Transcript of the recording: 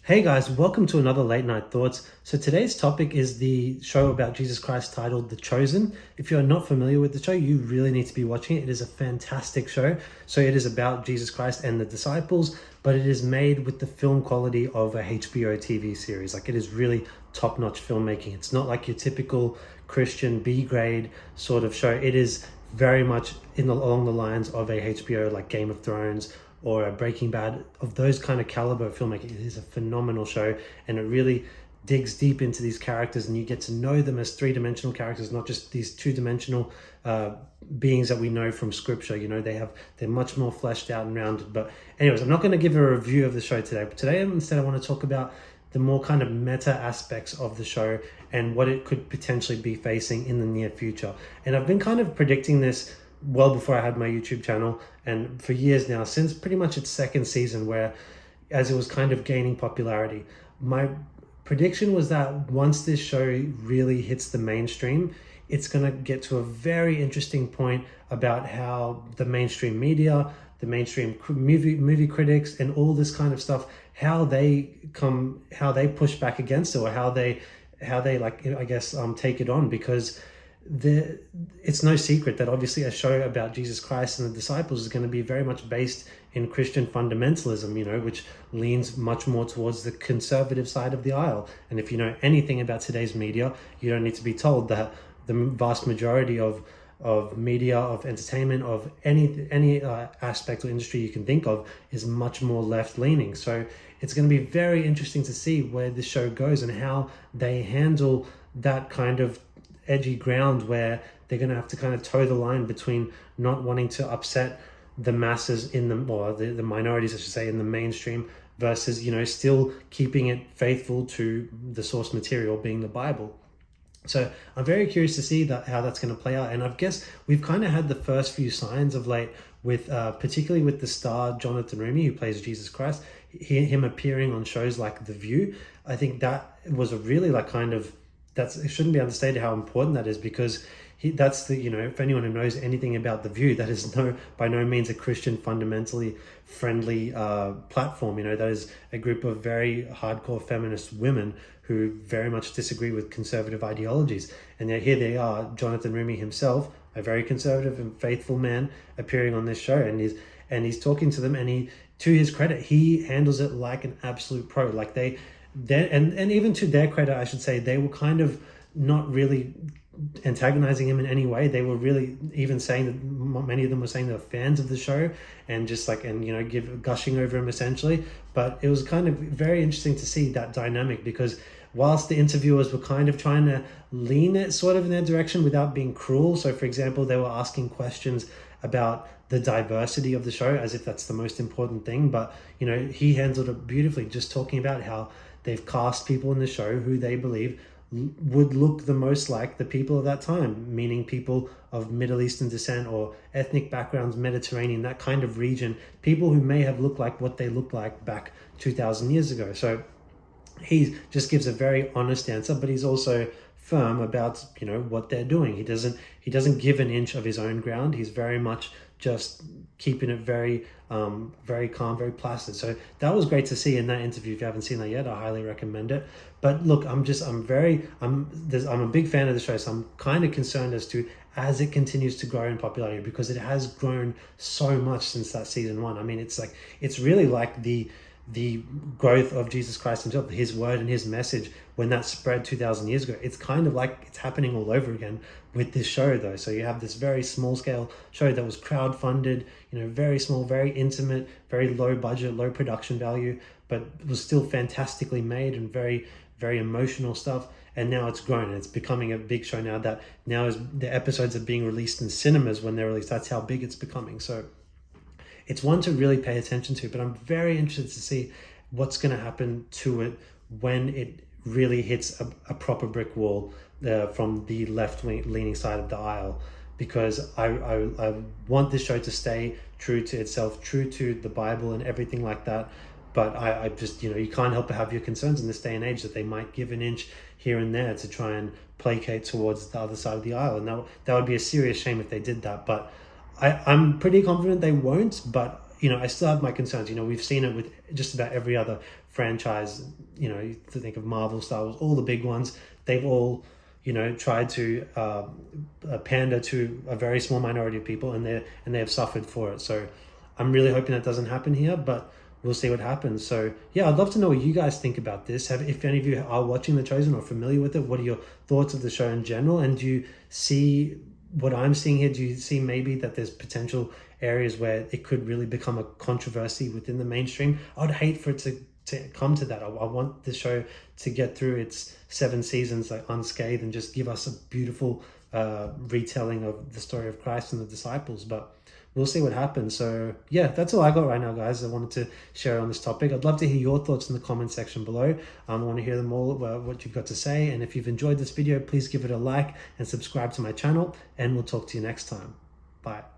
Hey guys, welcome to another Late Night Thoughts. So today's topic is the show about Jesus Christ titled The Chosen. If you're not familiar with the show, you really need to be watching it. It is a fantastic show. So it is about Jesus Christ and the disciples, but it is made with the film quality of a HBO TV series. Like, it is really top-notch filmmaking. It's not like your typical Christian B-grade sort of show. It is very much along the lines of a HBO, like Game of Thrones or a Breaking Bad, of those kind of caliber of filmmaking. It is a phenomenal show, and it really digs deep into these characters, and you get to know them as three-dimensional characters, not just these two-dimensional beings that we know from scripture. You know, they're much more fleshed out and rounded. But anyways, I'm not going to give a review of the show today, but today instead I want to talk about the more kind of meta aspects of the show and what it could potentially be facing in the near future. And I've been kind of predicting this well before I had my YouTube channel, and for years now, since pretty much its second season, where as it was kind of gaining popularity, my prediction was that once this show really hits the mainstream, it's going to get to a very interesting point about how the mainstream media, the mainstream movie critics, and all this kind of stuff, how they push back against it, or how they like, I guess, take it on. Because it's no secret that obviously a show about Jesus Christ and the disciples is going to be very much based in Christian fundamentalism, you know, which leans much more towards the conservative side of the aisle. And if you know anything about today's media, you don't need to be told that the vast majority of media, of entertainment, of any aspect or industry you can think of is much more left leaning. So it's going to be very interesting to see where this show goes and how they handle that kind of edgy ground, where they're going to have to kind of toe the line between not wanting to upset the masses in the minorities, I should say, in the mainstream, versus, you know, still keeping it faithful to the source material being the Bible. So I'm very curious to see how that's going to play out. And I guess we've kind of had the first few signs of late with particularly with the star Jonathan Roumie, who plays Jesus Christ, him appearing on shows like The View. I think that was a really it shouldn't be understated how important that is, because that's the, you know, if anyone who knows anything about The View, that is by no means a Christian fundamentally friendly platform. You know, that is a group of very hardcore feminist women who very much disagree with conservative ideologies. And yet here they are, Jonathan Roumie himself, a very conservative and faithful man, appearing on this show, and he's talking to them, and to his credit, he handles it like an absolute pro. Like and even to their credit, I should say, they were kind of not really antagonizing him in any way. They were really even saying that many of them were saying they're fans of the show, and just like, and, you know, gushing over him essentially. But it was kind of very interesting to see that dynamic, because whilst the interviewers were kind of trying to lean it sort of in their direction without being cruel. So for example, they were asking questions about the diversity of the show as if that's the most important thing. But, you know, he handled it beautifully, just talking about how they've cast people in the show who they believe would look the most like the people of that time, meaning people of Middle Eastern descent or ethnic backgrounds, Mediterranean, that kind of region, people who may have looked like what they looked like back 2,000 years ago. So he just gives a very honest answer, but he's also firm about, you know, what they're doing. He doesn't give an inch of his own ground. He's very much just keeping it very very calm, very placid. So that was great to see in that interview. If you haven't seen that yet, I highly recommend it. But look, I'm a big fan of the show, so I'm kind of concerned as it continues to grow in popularity, because it has grown so much since that season 1. I mean, it's really like the growth of Jesus Christ himself, his word and his message, when that spread 2,000 years ago. It's kind of like it's happening all over again with this show, though. So you have this very small scale show that was crowdfunded, you know, very small, very intimate, very low budget, low production value, but was still fantastically made and very, very emotional stuff. And now it's grown, and it's becoming a big show now, that now is the episodes are being released in cinemas when they're released. That's how big it's becoming. So it's one to really pay attention to, but I'm very interested to see what's going to happen to it when it really hits a proper brick wall from the left-leaning side of the aisle, because I want this show to stay true to itself, true to the Bible and everything like that. But I just, you know, you can't help but have your concerns in this day and age that they might give an inch here and there to try and placate towards the other side of the aisle. And that would be a serious shame if they did that. But I'm pretty confident they won't, but I still have my concerns. We've seen it with just about every other franchise. To think of Marvel, Star Wars, all the big ones, they've all tried to pander to a very small minority of people, and they have suffered for it. So I'm really hoping that doesn't happen here, but we'll see what happens. So yeah, I'd love to know what you guys think about this. If any of you are watching The Chosen or familiar with it, what are your thoughts of the show in general? And do you see what I'm seeing here? Do you see maybe that there's potential areas where it could really become a controversy within the mainstream? I'd hate for it to come to that. I want the show to get through its 7 seasons unscathed and just give us a beautiful retelling of the story of Christ and the disciples. But we'll see what happens. So yeah, that's all I got right now, guys. I wanted to share on this topic. I'd love to hear your thoughts in the comment section below. I want to hear them all, what you've got to say. And if you've enjoyed this video, please give it a like and subscribe to my channel, and we'll talk to you next time. Bye.